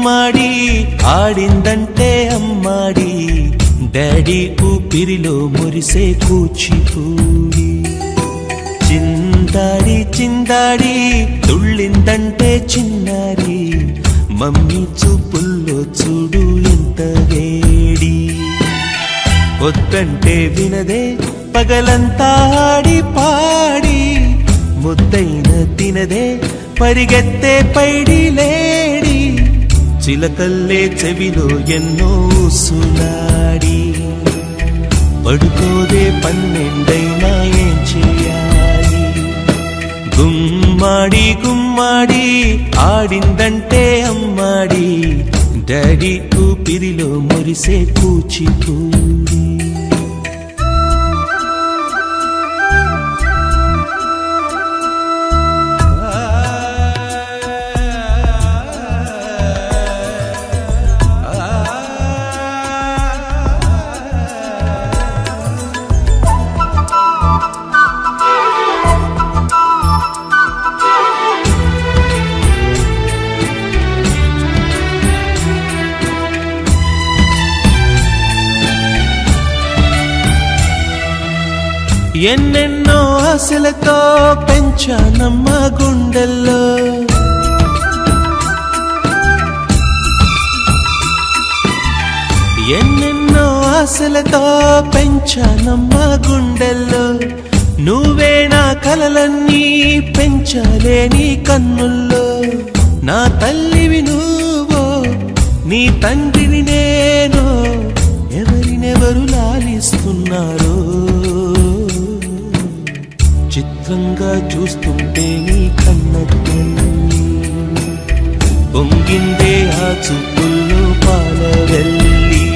గుమ్మాడి ఆడిందంటే అమ్మాడి డాడీ ఊపిరిలో మురిసే కూచిపూడి చిందాడి చిందాడి తుళ్ళిందంటే చిన్నారి మమ్మీ చూపుల్లో చూడు ఎంత వేడి వద్దంటే వినదే పగలంతా ఆడి పాడి ముద్దైన తినదే పరిగెత్తే పైడి లేడి చిలకల్లే చెవిలో ఎన్నో సునాడి పడుకోదే పన్నెండైనా ఏం చేయాలి గుమ్మాడి గుమ్మాడి ఆడిందంటే అమ్మాడి డాడీ ఊపిరిలో మురిసే కూచిపూడి ఎన్నెన్నో ఆశలతో పెంచానమ్మ గుండెల్లో ఎన్నెన్నో ఆశలతో పెంచానమ్మ గుండెల్లో నువ్వే నా కలలన్నీ పెంచాలే నీ కన్నుల్లో నా తల్లివి నువ్వో నీ తండ్రిని నేను ఎవరినెవరు లాలిస్తున్నారో చిత్రంగా చూస్తుంటే నీ కన్నతల్లి పొంగిందే ఆ చూపుల్లో పాలవెల్లి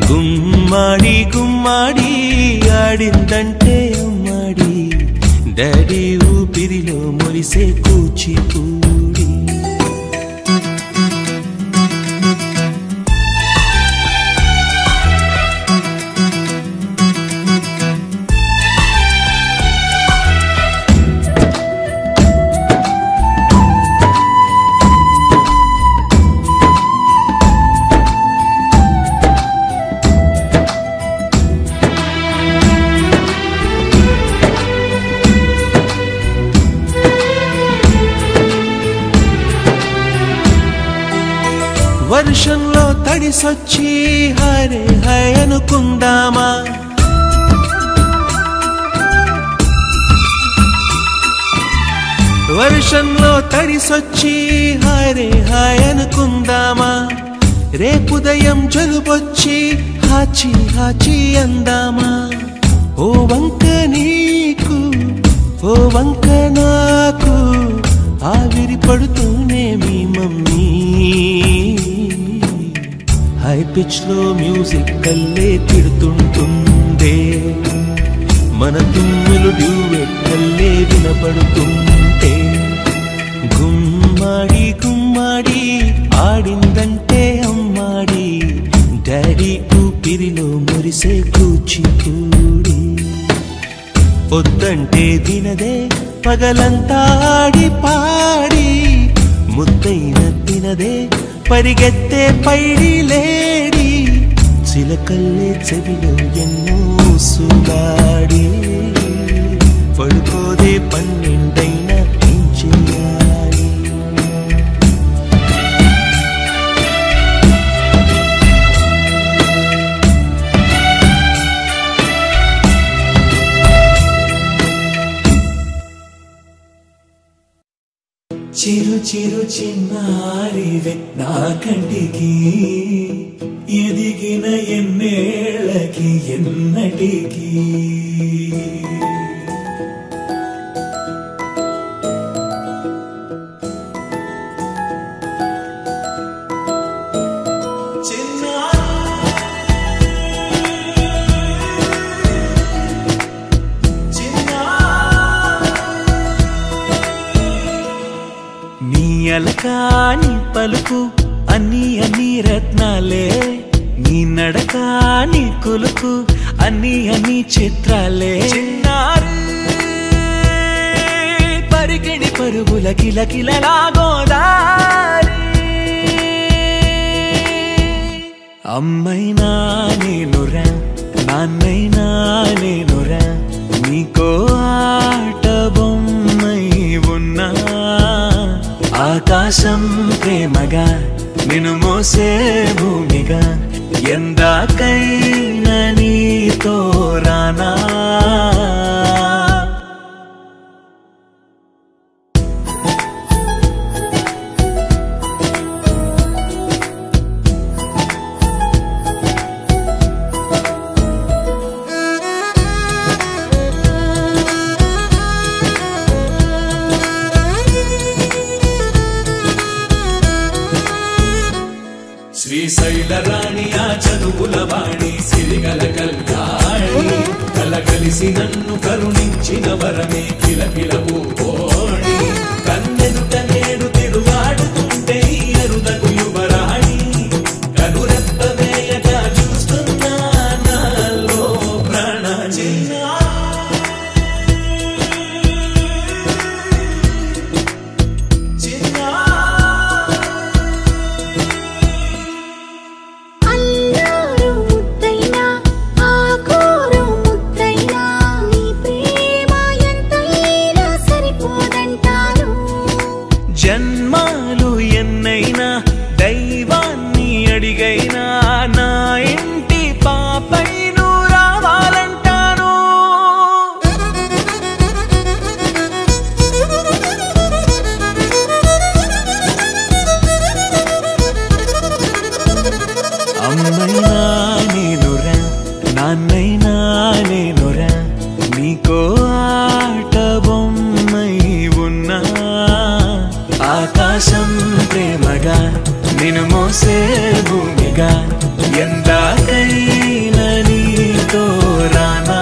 గుమ్మాడి గుమ్మాడి ఆడిందంటే అమ్మాడి డాడీ ఊపిరిలో మురిసే కూచిపూడి వర్షంలో తడిసొచ్చి హరే హై అనుకుందామా వర్షంలో తడిసొచ్చి హరే హై అనుకుందామా రేపుదయం జలుబొచ్చి హాచి హాచి అందామా ఓ వంక నీకు ఓ వంక నాకు ఆవిరి పడుతూనే మీ మమ్మీ హై పిచ్ లో మ్యూజిక్ కల్లే తిడుతుంటుందే మన తుమ్ములు డ్యూయెట్ కల్లే వినపడుతుంటే గుమ్మాడి గుమ్మాడి ఆడిందంటే అమ్మాడి డాడీ ఊపిరిలో మురిసే కూచిపూడి వద్దంటే తినదే పగలంతా ఆడి పాడి ముద్దైన తినదే పరిగెత్తే పైడి లేడి చిలకల్లే చెవిలో ఎన్నో సుగాడి పడుకోదే పన్నెండైనా ఏం చేయాలి చిరు చిరు చిన్నారివే నా కంటికి ఎదిగిన ఎన్నేళ్ళకి ఎన్నటికి అలకాని పలుకు అన్ని అన్ని రత్నాలే నీ నడకాని కులుకు అన్ని అన్ని చిత్రాలే చిన్నారు పరికిణి పరుగుల కిలకిలలా గోదారి అమ్మైనా నేనురా నాన్నైనా నేనురా నీకో ఆట బొమ్మై ఉన్నా ఆకాశం ప్రేమగా నిన్ను మోసే భూమిగా ఎందాకైనా నీతో రానా శ్రీశైల రాణి ఆ చదువుల వాణి సిరిగల కళ్యాణి కలగలిసి నన్ను కరుణించిన వరమే కిలకిల పూకోణి కన్నెదుట నేడు తిరుగాడుతుంటే అరుదకు యువరాణి కనురెప్ప వేయగా చూస్తున్నా నాలో ప్రాణ జన్మాలు ఎన్నైనా దైవాన్ని అడిగైనా నా ఇంటి పాపై నువ్వు రావాలంటాను అమ్మైనా నేనురా నాన్నైనా నేనురా నీకో ఆట బొమ్మై ఉన్నా ఆకాశం ప్రేమగా నిన్ను మోసే భూమిగా ఎందాకైనా నీతో రానా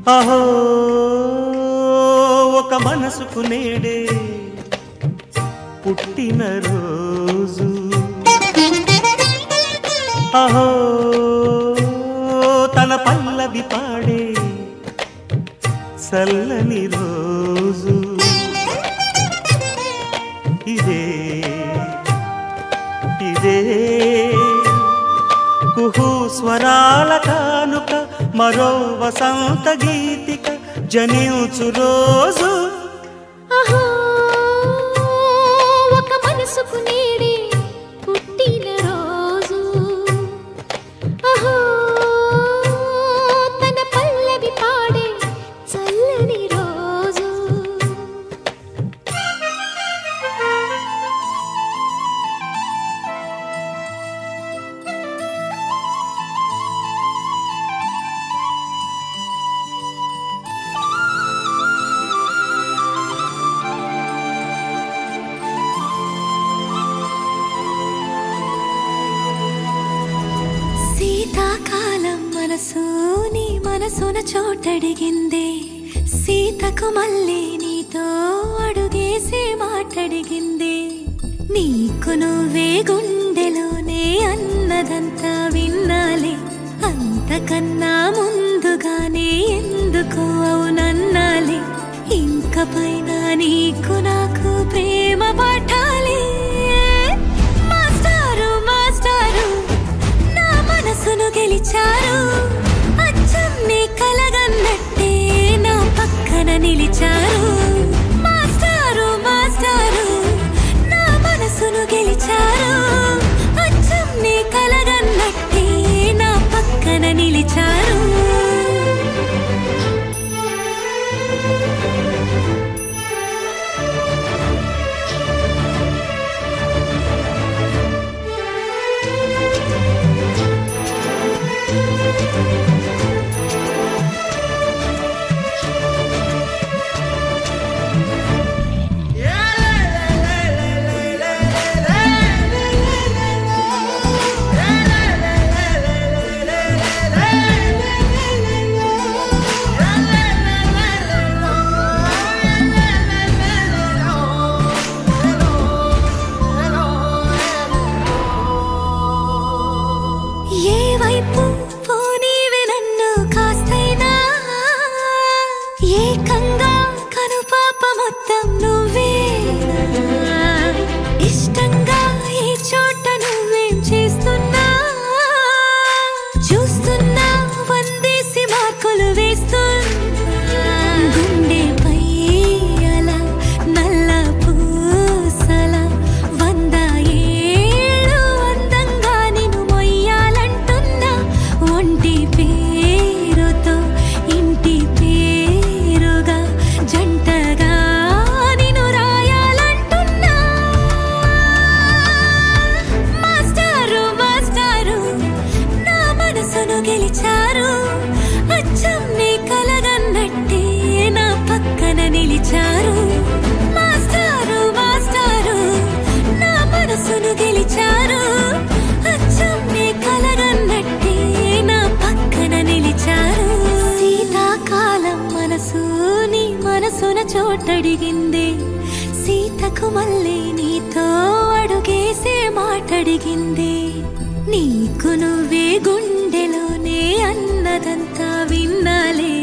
అహో ఒక మనసుకు నేడే పుట్టిన రోజు అహో తన పల్లవి పాడే చల్లని రోజు ఇదే ఇదే కుహు స్వరాల కానుక మరో వసంత గీతిక జనించు రోజు అహో ఒక మనసుకు నేడే పుట్టిన రోజు అహో తన పల్లవి పాడే చల్లని రోజు శీతాకాలం మనసు నీ మనసున చోటడిగిందే సీతకు మళ్ళీ నీతో అడుగేసే మాటడిగిందే నీకు నువ్వే గుండెలోనే అన్నదంతా విన్నాలే అంతకన్నా ముందుగానే ఎందుకు అవునన్నాలే ఇంక పైన నీకు నాకు ప్రేమ పాఠాలే మాస్టారు మాస్టారు నా మనసును గెలిచారు అచ్చం నీ కలగన్నట్టే నా పక్కన నిలిచారు మాస్టారు మాస్టారు నా మనసును గెలిచారు అచ్చం నీ కలగన్నట్టే నా పక్కన నిలిచారు దిక్కుమల్లే నీతో అడుగేసే మాటడిగింది నీకు నువ్వే గుండెలోనే అన్నదంతా విన్నాలే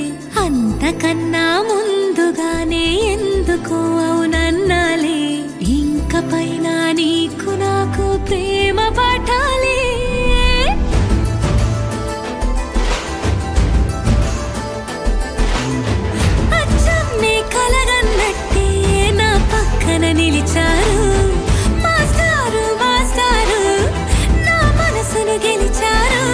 అంతకన్నా ముందుగానే ఎందుకు అవునన్నాలే ఇంక పైన నీకు నాకు ప్రేమ పాఠాలే అచ్చం నే కలగన్నట్టే నా పక్కన నిలిచారు మాస్టారు మాస్టారు నా మనసును గెలిచారు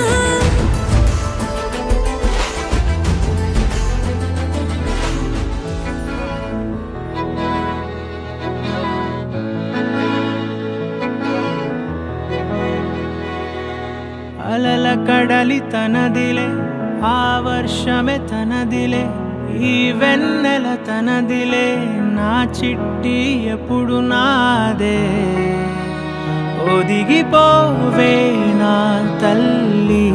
అలల కడలి తనదిలే ఆ వర్షమే తనదిలే ఈ వెన్నెల తనదిలే నా చిట్టి ఎప్పుడు నాదే ఒదిగిపోవే నా తల్లి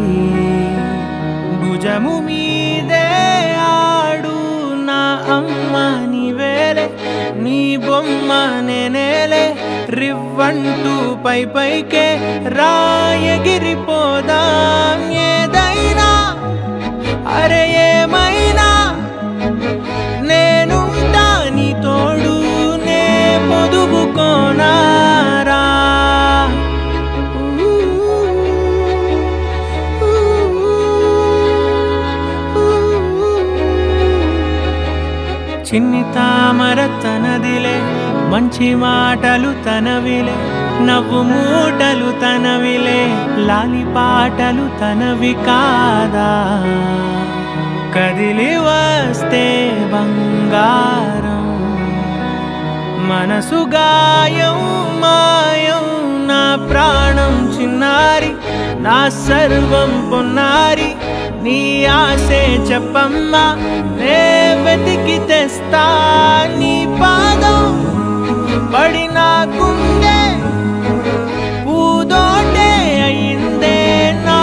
భుజము మీదే ఆడు నా అమ్మ నీవేలే నీ బొమ్మ నేనేలే రివ్వంటూ పై పైకే రాయగిరిపోదాం ఏదైనా అరే ఏమైనా నేనుంటా నీ తోడు నే పొదుపుకోనారా చిన్ని తామర తనదిలే మంచి మాటలు తనవిలే నవ్వు మూటలు తనవిలే లాలి పాటలు తనవి కాదా కదిలి వస్తే బంగారం మనసు గాయం మాయం నా ప్రాణం చిన్నారి నా సర్వం పొన్నారి నీ ఆశే చెప్పమ్మా నే వెతికి తెస్తా నీ పాదం పడిన గుండె పూదోటే అయిందే నా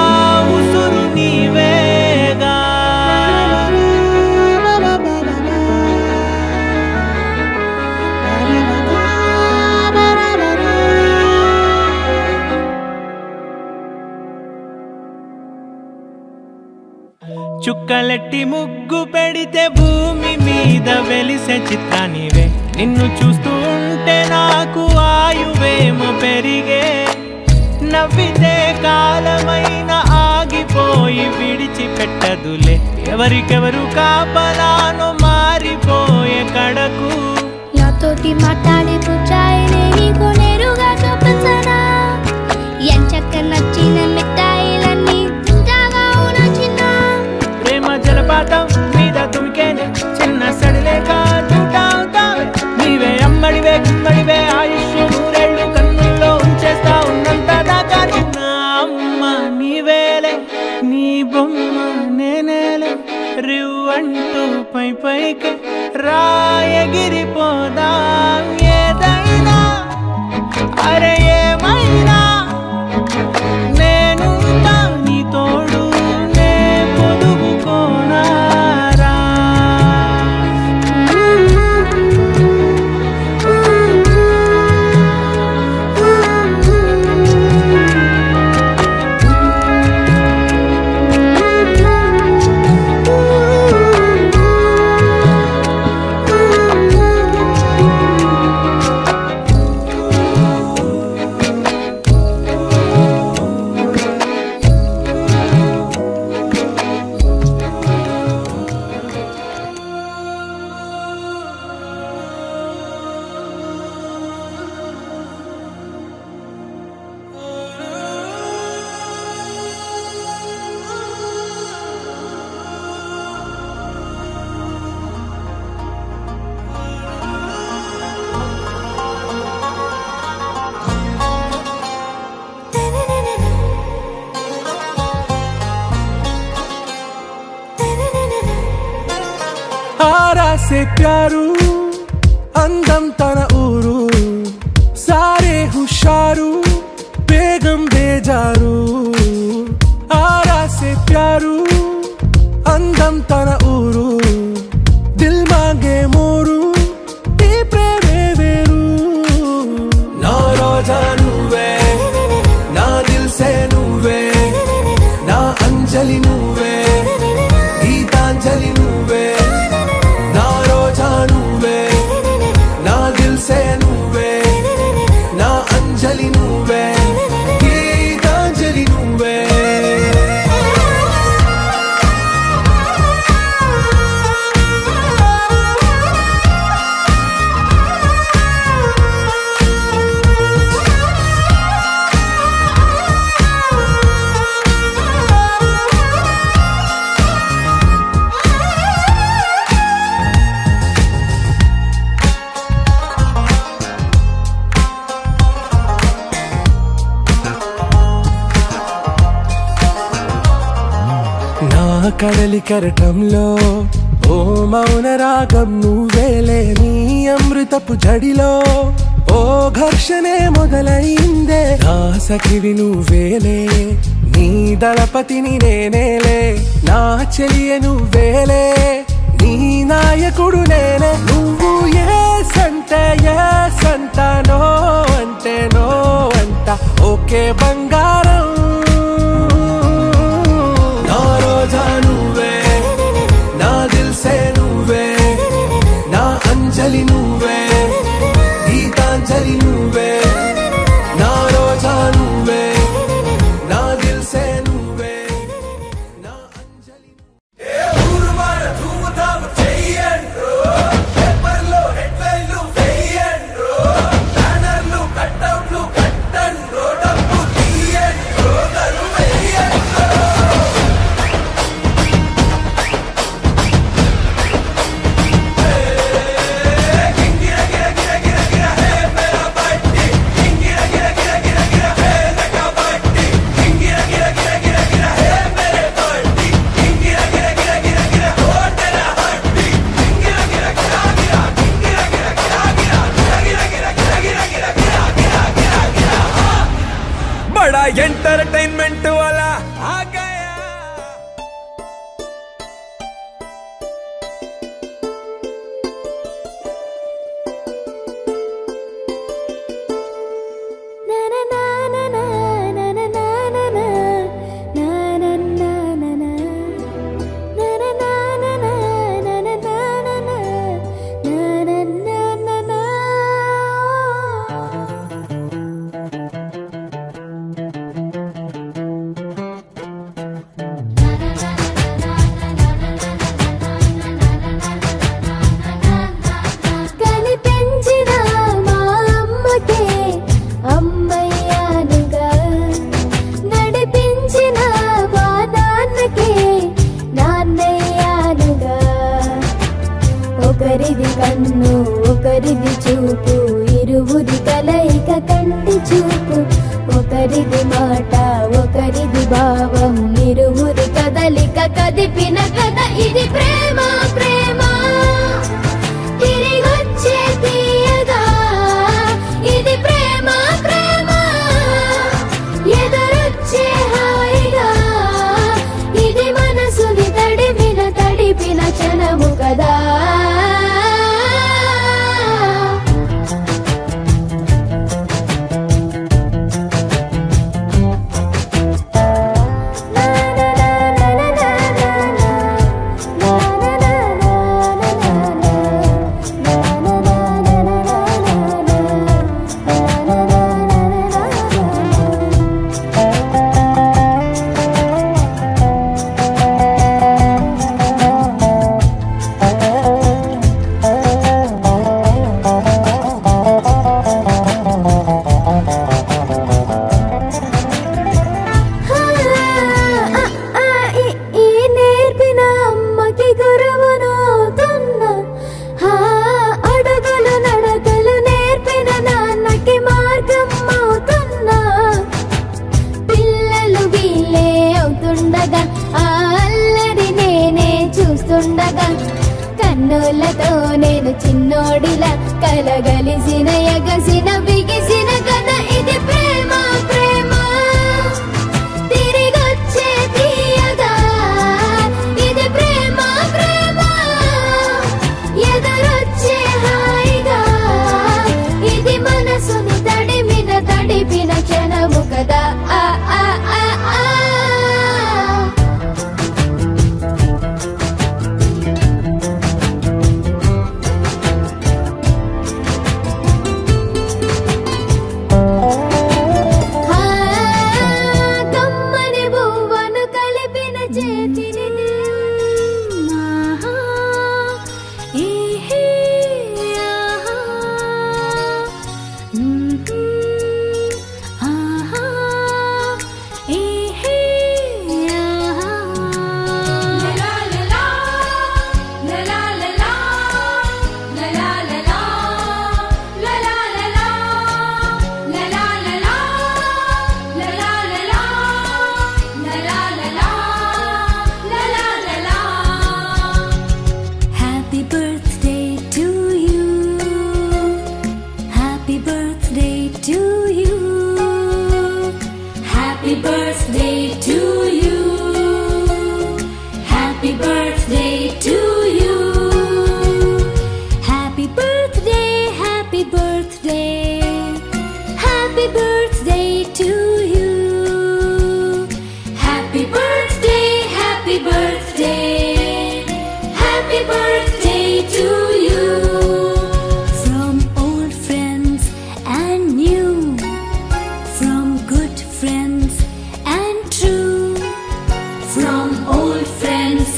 ఉసురు నీవేగా చుక్కలెట్టి ముగ్గు పెడితే భూమి మీద వెలిసే చిత్రానివే నిన్ను చూస్తూ ఉంటే నాకు ఆయువేమో పెరిగే నవ్వితే కాలమైన ఆగిపోయి విడిచిపెట్టదులే ఎవరికెవరు కాపలానో మారిపోయే కడకు నాతోటి మాట్లాడే పుచ్చాయినే నీకు నేరుగా చూపించనా ఎంచక్క నచ్చిన మిఠాయిలన్నీ తింటావా నచ్చిన ప్రేమ జలపాతం మీద తుమికేనే చిన్న సడిలేక చూటావుతావే నీవే అమ్మడివే గుమ్మడివే ఆయుష్ నూరేళ్ళు కన్నుల్లో ఉంచేస్తా ఉన్నంత దాకా నా అమ్మ నీవేలే నీ బొమ్మ నేనేలే రివ్వంటూ పై పైకి రాయగిరిపోదాం ఏదైనా అరే ఏమైనా నేనుంటా నీ తోడు నే పొదుపుకోనారా से प्यारू అందం తన ఊరు సారే హుషారు బేగం బేజారు ఆరా से प्यारू అందం తన ఊరు దిల్ మాంగే మోరు ఈ ప్రేమే వేరు అంజలి నువ్వే గీతాంజలి నువ్వే కడలి కరటంలో ఓ మౌన రాగం నువ్వేలే నీ అమృతపు జడిలో ఓ ఘర్షణే మొదలైందే నా సఖివి నువ్వేలే నీ దళపతిని నేనేలే నా చెలియ నువ్వేలే నీ నాయకుడు నేనే నువ్వు ఏ సంట నో అంటే నో అంట ఓకే బంగారం నువ్వే నా దిల్ సే నువ్వే నా అంజలి నువ్వే గీతాంజలి నువ్వే నా రోజా నువ్వే నా దిల్ సే నువ్వే నా అంజలి एंटरटेनमेंट वाला आ गया। ఒకరిది కన్ను ఒకరిది చూపు ఇరువురి కలయిక కంటి చూపు ఒకరిది మాట ఒకరిది భావం ఇరువురి కదలిక కదిపిన కథ ఇది ప్రేమ ప్రేమ తిరిగొచ్చే తీయగా ఇది ప్రేమ ప్రేమ ఎదురొచ్చే హాయిగా ఇది మనసుని తడిపిన క్షణము కదా birthday to you. Happy birthday to you. Happy birthday, happy birthday. Happy birthday to you. Happy birthday, happy birthday. Happy birthday to you. From old friends and new, from good friends and true, from old friends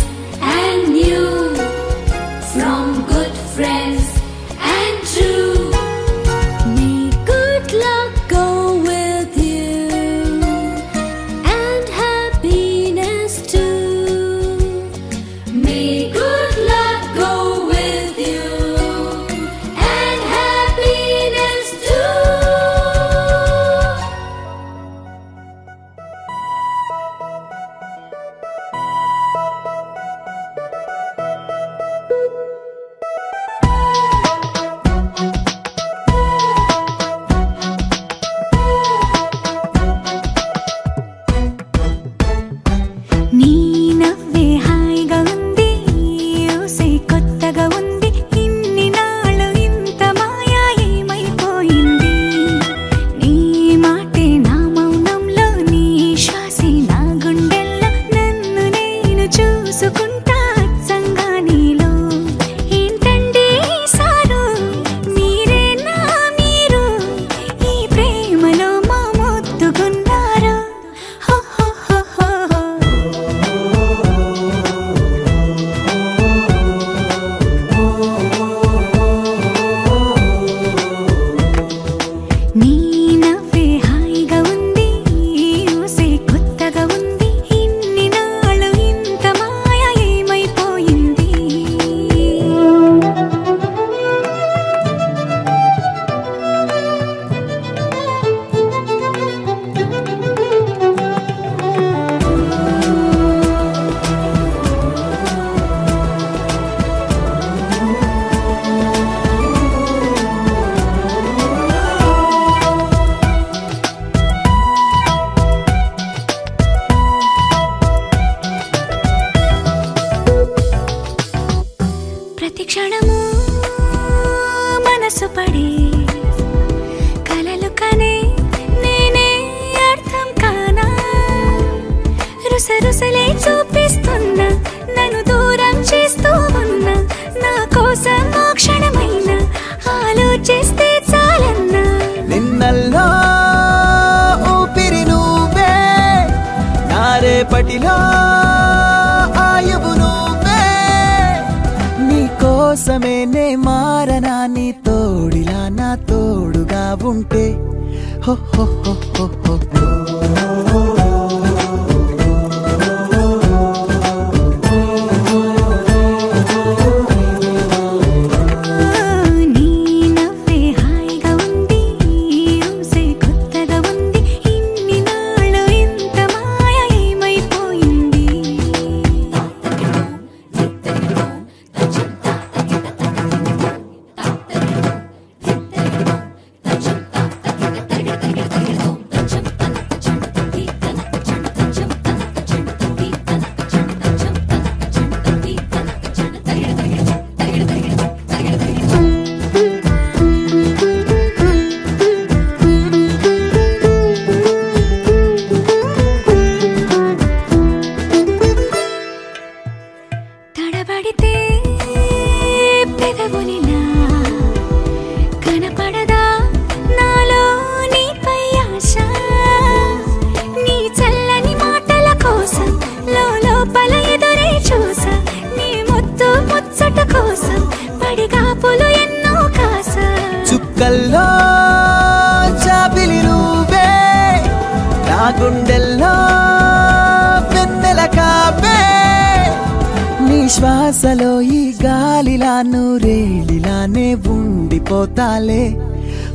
and new, from good friends and true. May good luck go with you and happiness too. May good luck go with you and happiness too. నీ నవ్వే హాయిగా ఉంది, ఊసే కొత్తగా ఉంది. ఇన్ని నాళ్ళు ఇంత మాయా ఏమైపోయింది? నీ మాటే నా మౌనంలో, నీ శ్వాసే నా గుండెల్లో. నన్ను నేను చూసుకుంటా అచ్చంగా నీలో. ఏంటండి సారు, మీరే నా మీరు, ఈ ప్రేమలో మా మొత్తుకున్నారు. హో హో హో హో హో. నీ నవ్వే హాయిగా ఉంది, ఊసే కొత్తగా ఉంది. ఇన్ని నాళ్ళు ఇంత మాయ ఏమైపోయింది? ప్రతి క్షణము మనసు పడి కలలు కనే నేనే అర్థం కానా? రుసరుసలే చూపిస్తున్నా, నన్ను దూరం చేస్తూ ఉన్నా. నా కోసం ఆ క్షణమైన ఆలోచిస్తే చాలన్నా. నిన్నల్లో ఊపిరి నువ్వే, నా రేపటిలో ఆయువు నువ్వే. నీ కోసమే నే మారనా, నీ తోడిలా నా తోడుగా ఉంటే. హో హో హో హో హో హో. నీ నవ్వే హాయిగా ఉంది, ఊసే కొత్తగా ఉంది. ఇన్ని నాళ్ళు ఇంత మాయ ఏమైపోయింది? తడబడితే పెదవులిలా కనపడదా నాలో నీపై ఆశ? నీ చల్లని మాటల కోసం లోపల ఎదురే చూసా. నీ ముద్దు ముచ్చట కోసం పడిగాపులు ఎన్నో కాసా. చుక్కల్లో చాపిలి నువ్వే, నా గుండెల్లో వెన్నెల కాపే. నీ శ్వాసలో ఈ గాలిలా నూరేలిలానే ఉండిపోతాలే.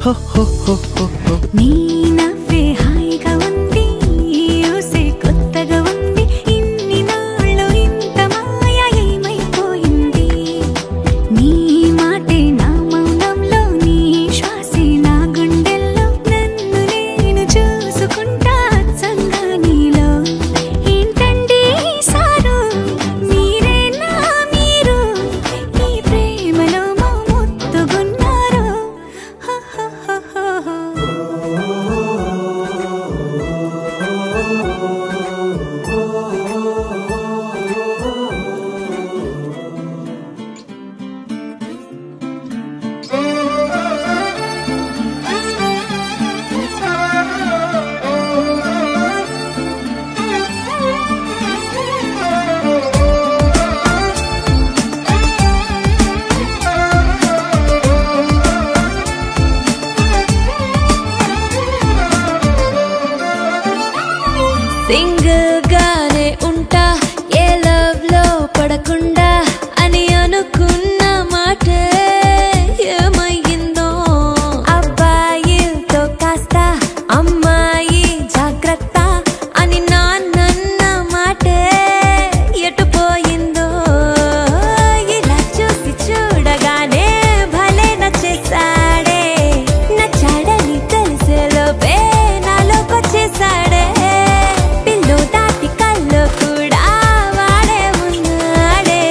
హో హో హో హో హో. నీ నవ్వే హాయిగా ఉంది, ఊసే కొత్తగా ఉంది. ఇన్ని నాళ్ళు ఇంత మాయ ఏమైపోయింది? నీ మాటే నా మౌనంలో, నీ శ్వాసే నా గుండెల్లో. నన్ను నేను చూసుకుంటా అచ్చంగా సింగిల్ గానే ఉంటా ఏ లవ్ లో పడకుండా అని అనుకున్న మాట ఏమయ్యిందో అబ్బాయితో కాస్త అమ్మాయి జాగ్రత్త అని నాన్న మాట ఎటు పోయిందో ఇలా చూసి చూడగానే భలే నచ్చేసాడే నచ్చాడని తెలిసేలోపే నాలోకొచ్చేసాడే పిల్లు దాటి కళ్ళు కూడా వాడే ఉన్నాడే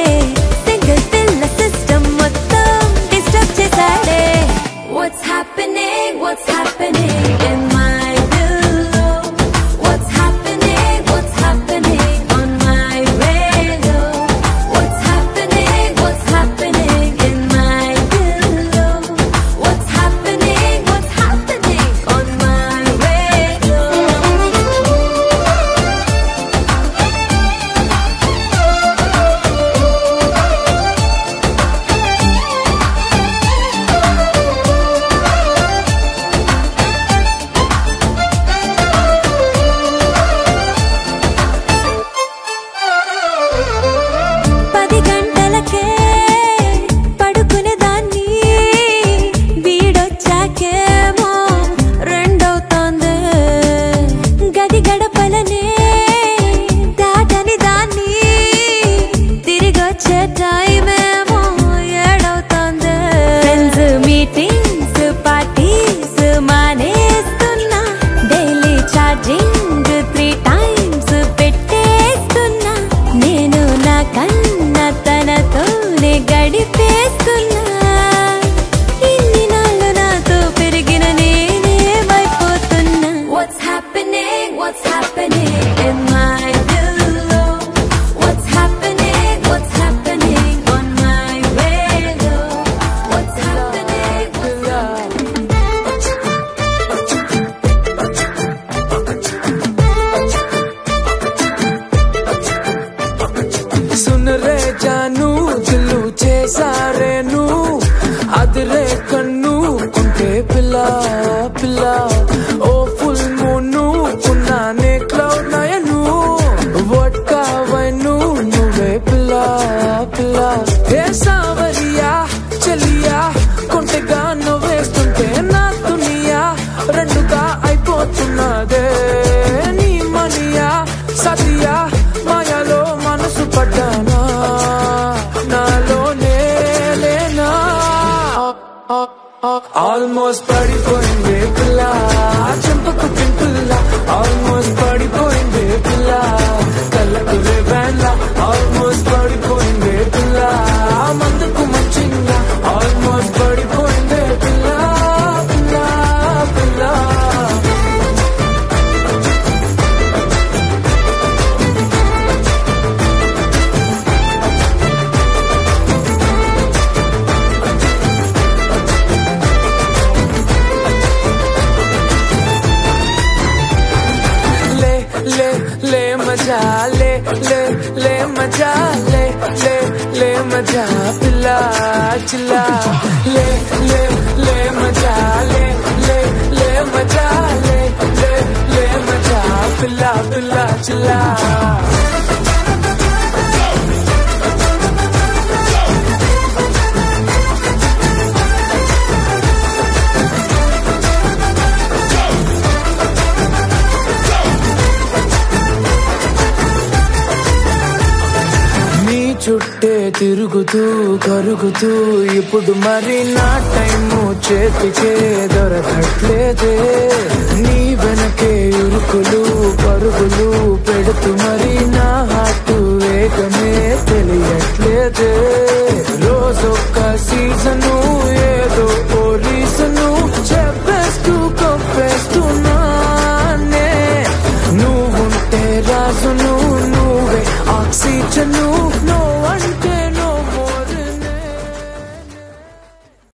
సింగిల్ పిల్ల సిస్టమ్ మొత్తం disturb చేసాడే What's happening in my pillow? What's happening on my radio? What's happening in my pillow? What's happening on my radio? పది గంటలకే పడుకునేదాన్ని వీడొచ్చాకేమో రెండవుతోంది గది గడపలనే దాటని దాన్ని తిరిగొచ్చే టైమేమో ఏడవుతోంది ఫ్రెండ్స్ మీటింగ్స్ పార్టీస్ మానేస్తున్నా డైలీ ఛార్జింగ్ 3 times పెట్టేస్తున్నా నేను నా కన్న తనతోనే గడిపేస్తున్నా ఇన్ని నాళ్ళు నాతో పెరిగిన నేనేమైపోతున్నా What's happening in my pillow? What's happening on my radio? What's happening? सुन रे जानू दिलू చేసారే నువ్వు అదిరే కన్ను కుంటే పిల్ల పిల్ల ఓ ఫుల్ మూను ఉన్నానే క్లౌడ్ నయను వడ్కా వైను నువ్వే పిల్ల పిల్ల ఏ సావరియా చలియా కొంటెగా నువ్వేస్తుంటే నా దునియా రెండుగా అయిపోతున్నదే నీ మనియా సతియా మాయలో మనసు పడ్డానా నాలోనే లేనా ఆల్మోస్ట్ పడిపోయిందే పిల్ల చెంపకు పింపుల్లా ఆల్మోస్ట్ పడిపోయిందే పిల్ల కళ్ళకు రేవెన్లా ఆల్మోస్ట్ పడిపోయిందే పిల్ల మందుకు మంచిందా ఆల్మోస్ట్ పడిపోయిందే పిల్ల పిల్ల పిల్ల ले मजा ले मजा ले मजा पिला चिल्ला ले मजा ले मजा ले मजा पिला पिला चिल्ला చుట్టే తిరుగుతూ కరుగుతూ ఇప్పుడు మరి నా టైము చేతికే దొరకట్లేదే నీ వెనకే ఉరుకులు పరుగులు పెడుతూ మరి నా హార్ట్ వేగమే తెలియట్లేదే రోజొక్క సీజను